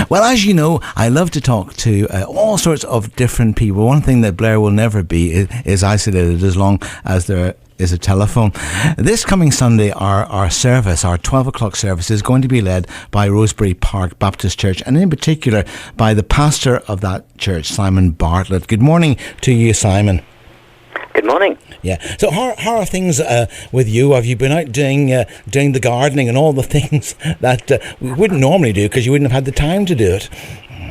Well, as you know, I love to talk to all sorts of different people. One thing that Blair will never be is isolated as long as there is a telephone. This coming Sunday, our service, our 12 o'clock service, is going to be led by Rosebery Park Baptist Church, and in particular by the pastor of that church, Simon Bartlett. Good morning to you, Simon. Good morning. Yeah. So how are things with you? Have you been out doing the gardening and all the things that we wouldn't normally do because you wouldn't have had the time to do it?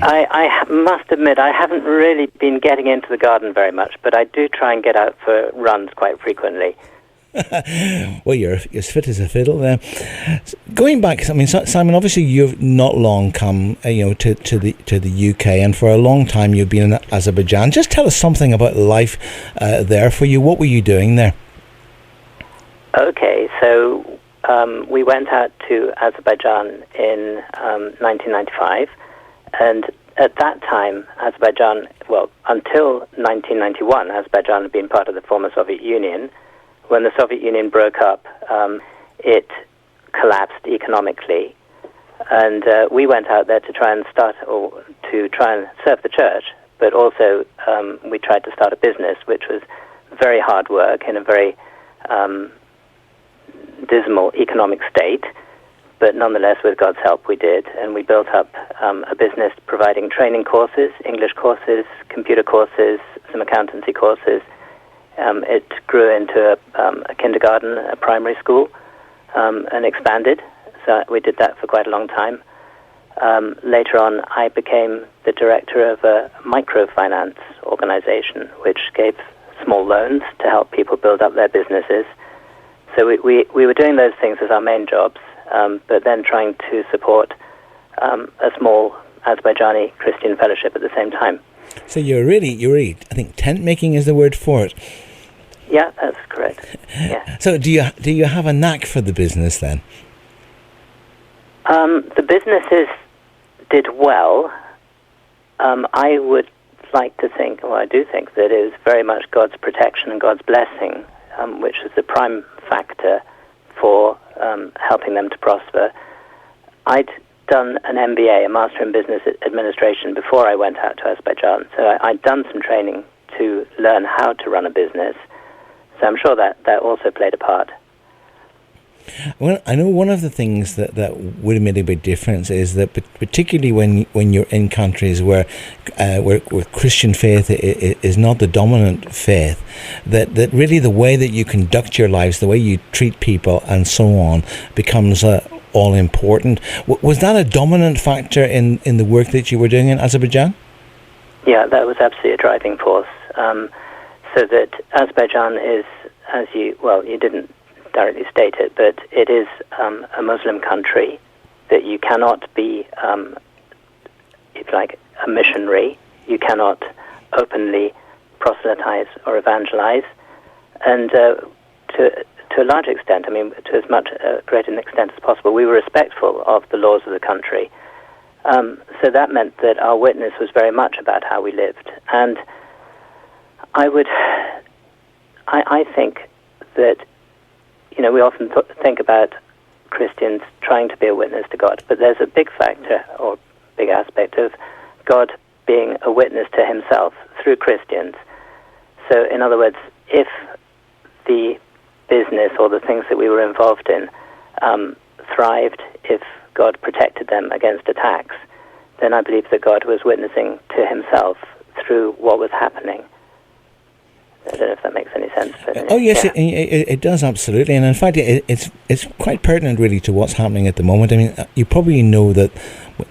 I must admit I haven't really been getting into the garden very much, but I do try and get out for runs quite frequently. Well, you're as fit as a fiddle there. Going back, I mean, Simon, obviously you've not long come, to the UK, and for a long time you've been in Azerbaijan. Just tell us something about life there for you. What were you doing there? Okay, so we went out to Azerbaijan in 1995, and at that time, Azerbaijan, well, until 1991, Azerbaijan had been part of the former Soviet Union. When the Soviet Union broke up, it collapsed economically, and we went out there to try and serve the church, but also we tried to start a business, which was very hard work in a very dismal economic state, but nonetheless, with God's help, we did, and we built up a business providing training courses, English courses, computer courses, some accountancy courses. It grew into a kindergarten, a primary school, and expanded. So we did that for quite a long time. Later on, I became the director of a microfinance organization, which gave small loans to help people build up their businesses. So we were doing those things as our main jobs, but then trying to support a small Azerbaijani Christian fellowship at the same time. So you're really, I think tent making is the word for it. Yeah, that's correct. Yeah. So do you have a knack for the business then? The businesses did well. I would like to think, well, I do think that it is very much God's protection and God's blessing, which is the prime factor for helping them to prosper. I'd done an MBA, a Master in Business Administration, before I went out to Azerbaijan. So I'd done some training to learn how to run a business. So I'm sure that also played a part. Well, I know one of the things that would have made a big difference is that, particularly when you're in countries where Christian faith is not the dominant faith, that really the way that you conduct your lives, the way you treat people, and so on, becomes all important. Was that a dominant factor in the work that you were doing in Azerbaijan? Yeah, that was absolutely a driving force. So that Azerbaijan is, you didn't directly state it, but it is a Muslim country, that you cannot be, if like, a missionary. You cannot openly proselytize or evangelize. And to a large extent, to as much great an extent as possible, we were respectful of the laws of the country. So that meant that our witness was very much about how we lived. And I think that, we often think about Christians trying to be a witness to God, but there's a big factor or big aspect of God being a witness to himself through Christians. So, in other words, if the business or the things that we were involved in thrived, if God protected them against attacks, then I believe that God was witnessing to himself through what was happening. I don't know if that makes any sense. But, oh yes, yeah. It does, absolutely. And in fact, it's quite pertinent really to what's happening at the moment. You probably know that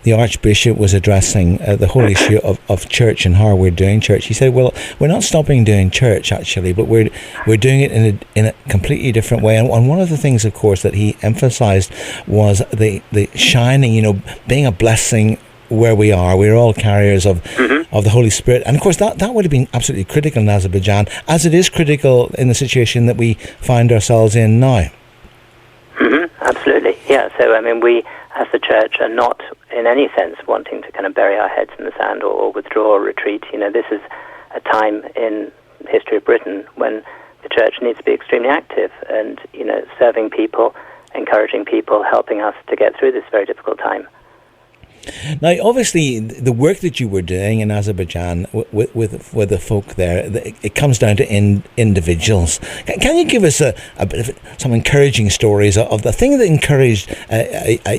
the Archbishop was addressing the whole issue of church and how we're doing church. He said, well, we're not stopping doing church actually, but we're doing it in a completely different way. And one of the things, of course, that he emphasized was the shining, being a blessing where we are. We're all carriers of the Holy Spirit. And of course that would have been absolutely critical in Azerbaijan, as it is critical in the situation that we find ourselves in now. Absolutely, yeah. So we as the church are not in any sense wanting to kind of bury our heads in the sand or withdraw or retreat. This is a time in the history of Britain when the church needs to be extremely active and serving people, encouraging people, helping us to get through this very difficult time. Now, obviously, the work that you were doing in Azerbaijan with the folk there, it comes down to individuals. Can you give us a bit of some encouraging stories of the thing that encouraged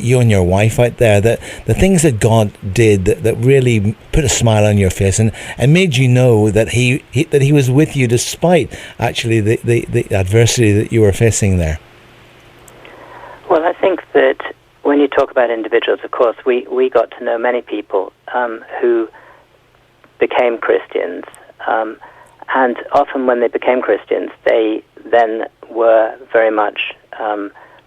you and your wife out there, the things that God did that really put a smile on your face and made you know that he was with you despite actually the adversity that you were facing there? Well, I think that when you talk about individuals, of course, we got to know many people who became Christians, and often when they became Christians, they then were very much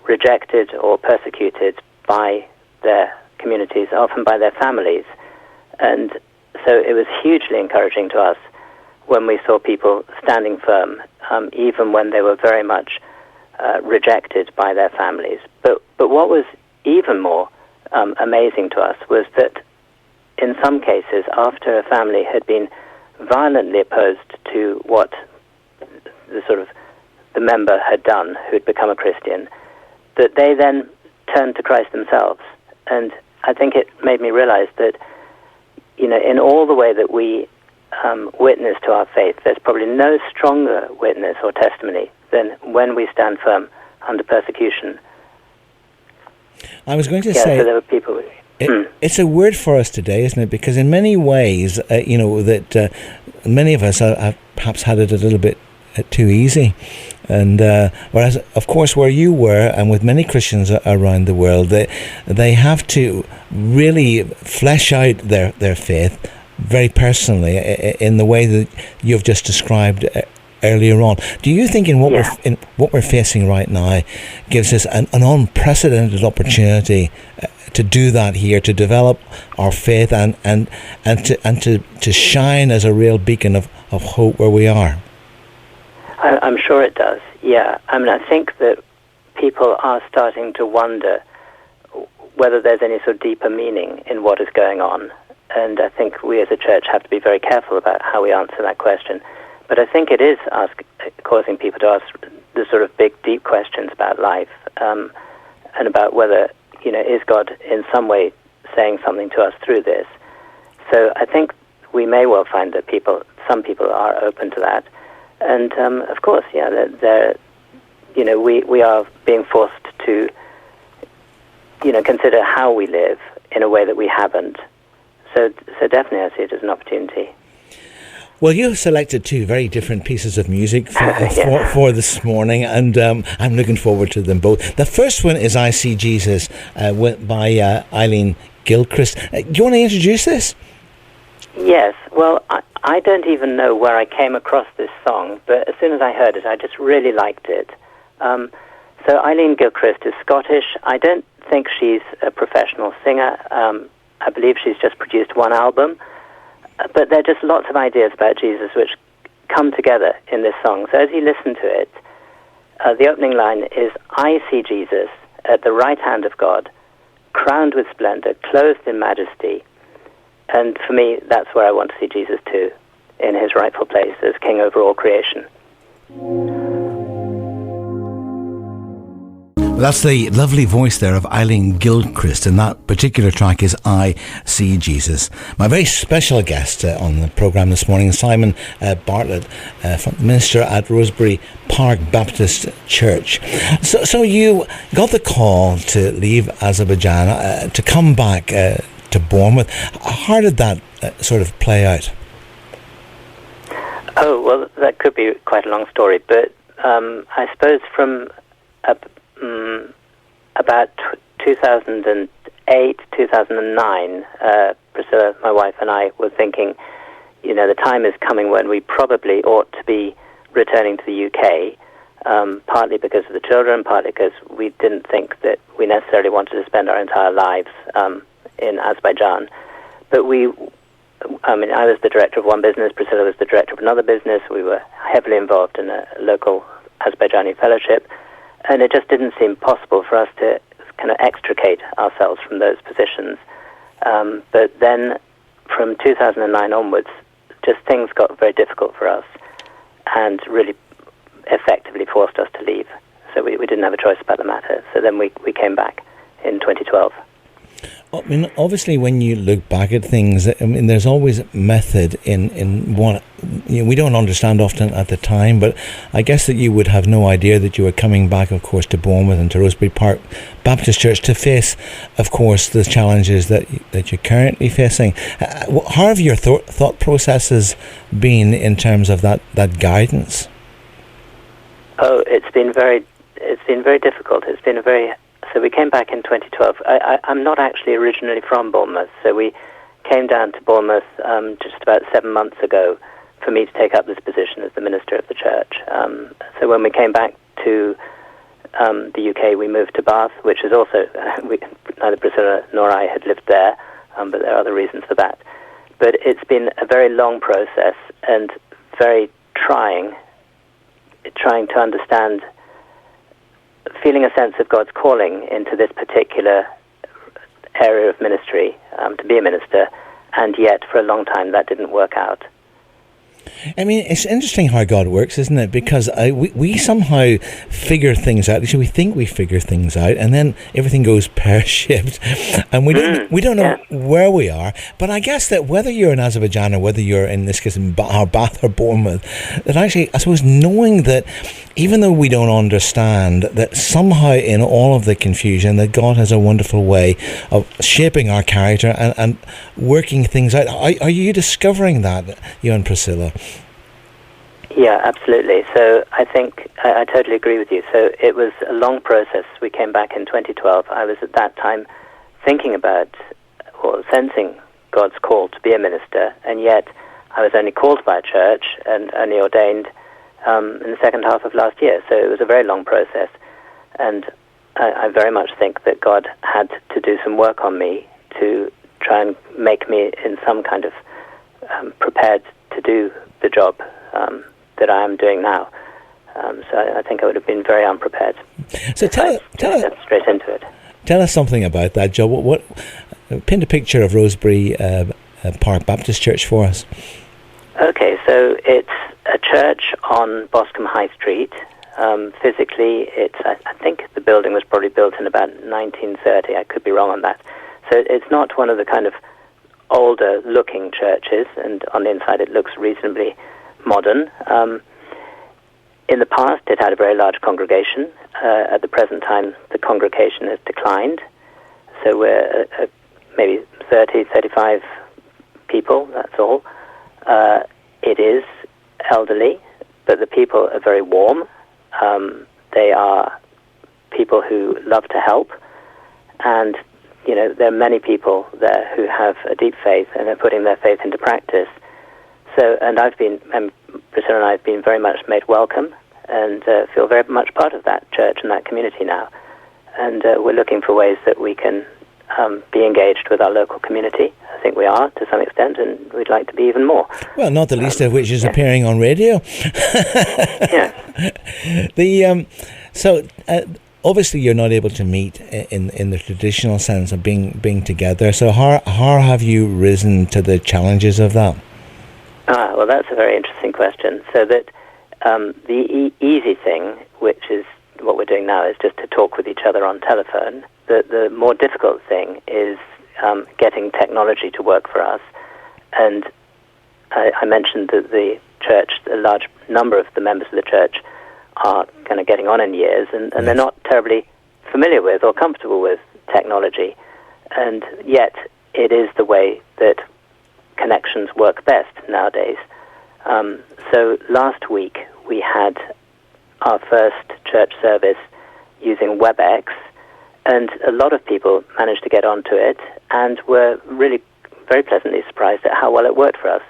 rejected or persecuted by their communities, often by their families. And so it was hugely encouraging to us when we saw people standing firm, even when they were very much rejected by their families. But what was even more amazing to us was that in some cases, after a family had been violently opposed to what the member had done, who'd become a Christian, that they then turned to Christ themselves. And I think it made me realize that, in all the way that we witness to our faith, there's probably no stronger witness or testimony than when we stand firm under persecution. I was going to say, so there were people. It's a word for us today, isn't it? Because in many ways, that many of us have perhaps had it a little bit too easy. And whereas, of course, where you were, and with many Christians around the world, they have to really flesh out their faith very personally in the way that you've just described earlier on. Do you think in what we're facing right now gives us an unprecedented opportunity to do that here, to develop our faith and to shine as a real beacon of hope where we are? I'm sure it does, yeah. I mean, I think that people are starting to wonder whether there's any sort of deeper meaning in what is going on. And I think we as a church have to be very careful about how we answer that question. But I think it is causing people to ask the sort of big, deep questions about life, and about whether, is God in some way saying something to us through this? So I think we may well find that some people are open to that. And of course, we are being forced to, consider how we live in a way that we haven't. So definitely I see it as an opportunity. Well, you've selected two very different pieces of music for this morning, and I'm looking forward to them both. The first one is I See Jesus by Aileen Gilchrist. Do you want to introduce this? Yes. Well, I don't even know where I came across this song, but as soon as I heard it, I just really liked it. So Aileen Gilchrist is Scottish. I don't think she's a professional singer. I believe she's just produced one album. But there are just lots of ideas about Jesus which come together in this song. So as you listen to it, the opening line is, I see Jesus at the right hand of God, crowned with splendor, clothed in majesty. And for me, that's where I want to see Jesus too, in his rightful place as king over all creation. That's the lovely voice there of Aileen Gilchrist, and that particular track is I See Jesus. My very special guest on the programme this morning is Simon Bartlett, minister at Rosebery Park Baptist Church. So you got the call to leave Azerbaijan, to come back to Bournemouth. How did that sort of play out? Oh, well, that could be quite a long story, but I suppose from about 2008, 2009, Priscilla, my wife, and I were thinking, the time is coming when we probably ought to be returning to the UK, partly because of the children, partly because we didn't think that we necessarily wanted to spend our entire lives in Azerbaijan. But I was the director of one business, Priscilla was the director of another business. We were heavily involved in a local Azerbaijani fellowship. And it just didn't seem possible for us to kind of extricate ourselves from those positions. But then from 2009 onwards, just things got very difficult for us and really effectively forced us to leave. So we didn't have a choice about the matter. So then we came back in 2012. I mean, obviously, when you look back at things, I mean, there's always method in what we don't understand often at the time. But I guess that you would have no idea that you were coming back, of course, to Bournemouth and to Rosebery Park Baptist Church to face, of course, the challenges that you're currently facing. How have your thought processes been in terms of that guidance? Oh, it's been very difficult. So we came back in 2012. I'm not actually originally from Bournemouth, so we came down to Bournemouth just about 7 months ago for me to take up this position as the minister of the church. So when we came back to the UK, we moved to Bath, which is also, neither Priscilla nor I had lived there, but there are other reasons for that. But it's been a very long process and very trying to understand, feeling a sense of God's calling into this particular area of ministry, to be a minister, and yet for a long time that didn't work out. I mean, it's interesting how God works, isn't it? Because we somehow figure things out. We think we figure things out, and then everything goes pear-shaped, and we don't know where we are. But I guess that whether you're in Azerbaijan or whether you're in this case in Bath or Bournemouth, that actually, I suppose, knowing that even though we don't understand, that somehow in all of the confusion, that God has a wonderful way of shaping our character and working things out. Are you discovering that, you and Priscilla? Yeah, absolutely. So I think I totally agree with you. So it was a long process. We came back in 2012. I was at that time thinking about or sensing God's call to be a minister, and yet I was only called by a church and only ordained in the second half of last year. So it was a very long process, and I very much think that God had to do some work on me to try and make me in some kind of prepared to do the job that I am doing now. So I think I would have been very unprepared. So tell us straight into it. Tell us something about that job. What paint a picture of Rosebery Park Baptist Church for us. Okay, so it's a church on Boscombe High Street. Physically, I think the building was probably built in about 1930. I could be wrong on that. So it's not one of the kind of older-looking churches, and on the inside it looks reasonably modern. In the past, it had a very large congregation. At the present time, the congregation has declined. So we're maybe 30, 35 people, that's all. It is elderly, but the people are very warm. They are people who love to help, and there are many people there who have a deep faith and are putting their faith into practice. So, and Priscilla and I have been very much made welcome, and feel very much part of that church and that community now. And we're looking for ways that we can be engaged with our local community. I think we are to some extent, and we'd like to be even more. Well, not the least of which is appearing on radio. Yeah. Obviously, you're not able to meet in the traditional sense of being together. So how have you risen to the challenges of that? Well, that's a very interesting question. So that the easy thing, which is what we're doing now, is just to talk with each other on telephone. The more difficult thing is getting technology to work for us. And I mentioned that the church, a large number of the members of the church are kind of getting on in years, and they're not terribly familiar with or comfortable with technology. And yet it is the way that connections work best nowadays. So last week we had our first church service using WebEx, and a lot of people managed to get onto it and were really very pleasantly surprised at how well it worked for us.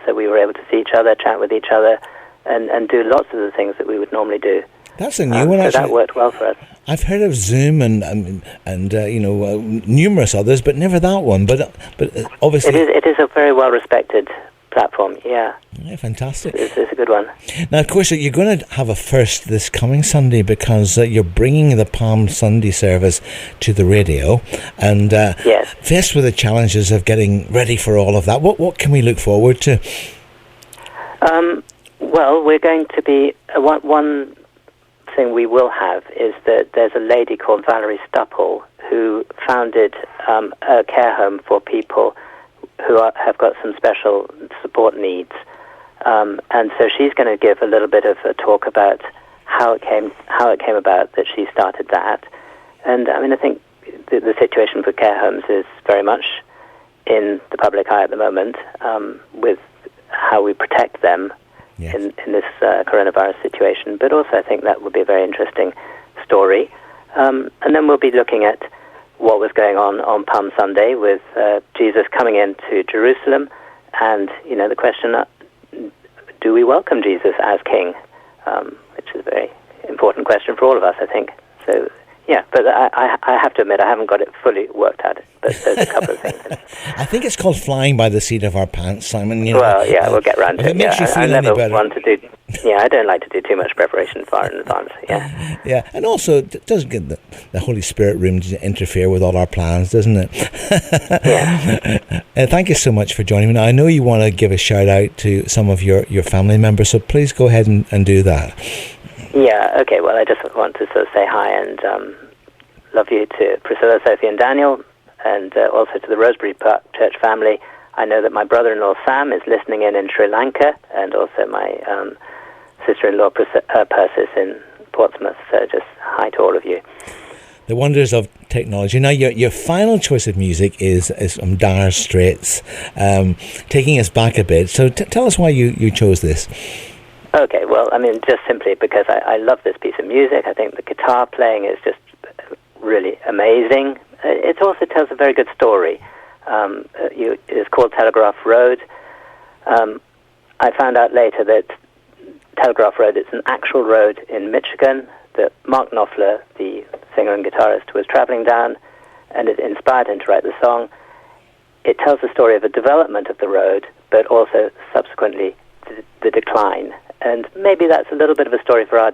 So we were able to see each other, chat with each other, and do lots of the things that we would normally do. That's a new one, so actually. That worked well for us. I've heard of Zoom and numerous others, but never that one. But obviously, it is a very well respected platform. Yeah, fantastic. It's a good one. Now, of course, you're going to have a first this coming Sunday because you're bringing the Palm Sunday service to the radio, and yes. Faced with the challenges of getting ready for all of that, what can we look forward to? Well, we're going to be one thing we will have is that there's a lady called Valerie Stupple who founded a care home for people who have got some special support needs. And so she's going to give a little bit of a talk about how it came about that she started that. And I mean, I think the situation for care homes is very much in the public eye at the moment, with how we protect them in this coronavirus situation. But also I think that would be a very interesting story. And then we'll be looking at what was going on Palm Sunday with Jesus coming into Jerusalem, and the question: do we welcome Jesus as King? Which is a very important question for all of us, I think. So, yeah, but I have to admit I haven't got it fully worked out. But there's a couple of things. I think it's called flying by the seat of our pants, Simon. Well, yeah, we'll get round to it. It makes you feel any better. I don't like to do too much preparation far in advance. Yeah. Yeah, and also it does give the Holy Spirit room to interfere with all our plans, doesn't it? Yeah. Thank you so much for joining me. Now, I know you want to give a shout out to some of your family members, so please go ahead and do that. Yeah. Okay. Well, I just want to sort of say hi and love you to Priscilla, Sophie, and Daniel, and also to the Rosebery Park Church family. I know that my brother-in-law Sam is listening in Sri Lanka, and also my sister-in-law Persis in Portsmouth. So just hi to all of you. The wonders of technology. Now, your final choice of music is from Dire Straits, taking us back a bit. So tell us why you chose this. Okay, well, I mean, just simply because I love this piece of music. I think the guitar playing is just really amazing. It also tells a very good story. It's called Telegraph Road. I found out later that Telegraph Road is an actual road in Michigan that Mark Knopfler, the singer and guitarist, was traveling down, and it inspired him to write the song. It tells the story of the development of the road, but also subsequently the decline. And maybe that's a little bit of a story for our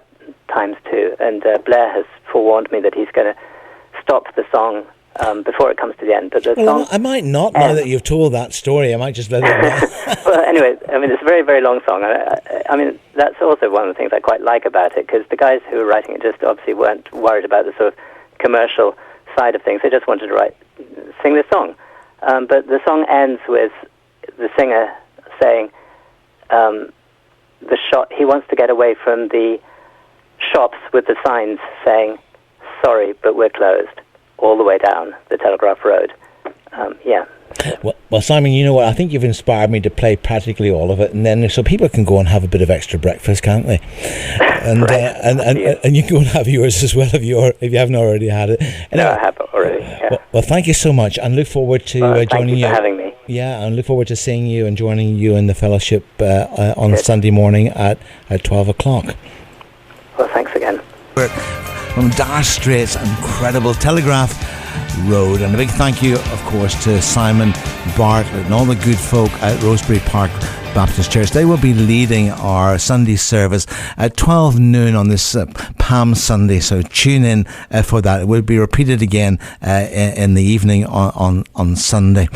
times too. And Blair has forewarned me that he's going to stop the song before it comes to the end. But the song I might not, now that you've told that story. I might just let it go. Well, anyway, I mean, it's a very, very long song. I mean, that's also one of the things I quite like about it, because the guys who were writing it just obviously weren't worried about the sort of commercial side of things. They just wanted to sing this song. But the song ends with the singer saying he wants to get away from the shops with the signs saying, "Sorry, but we're closed," all the way down the Telegraph Road. Yeah. Well, Simon, you know what? I think you've inspired me to play practically all of it, and then so people can go and have a bit of extra breakfast, can't they? And right. And you can go and have yours as well if you haven't already had it. Anyway, no, I have already. Yeah. Well, thank you so much, and look forward to joining you. Thank you for having me. Yeah, and look forward to seeing you and joining you in the fellowship on Sunday morning at 12 o'clock. Well, thanks again. From Dire Straits, incredible Telegraph Road, and a big thank you, of course, to Simon, Bartlett, and all the good folk at Rosebery Park Baptist Church. They will be leading our Sunday service at 12 noon on this Palm Sunday, so tune in for that. It will be repeated again in the evening on Sunday.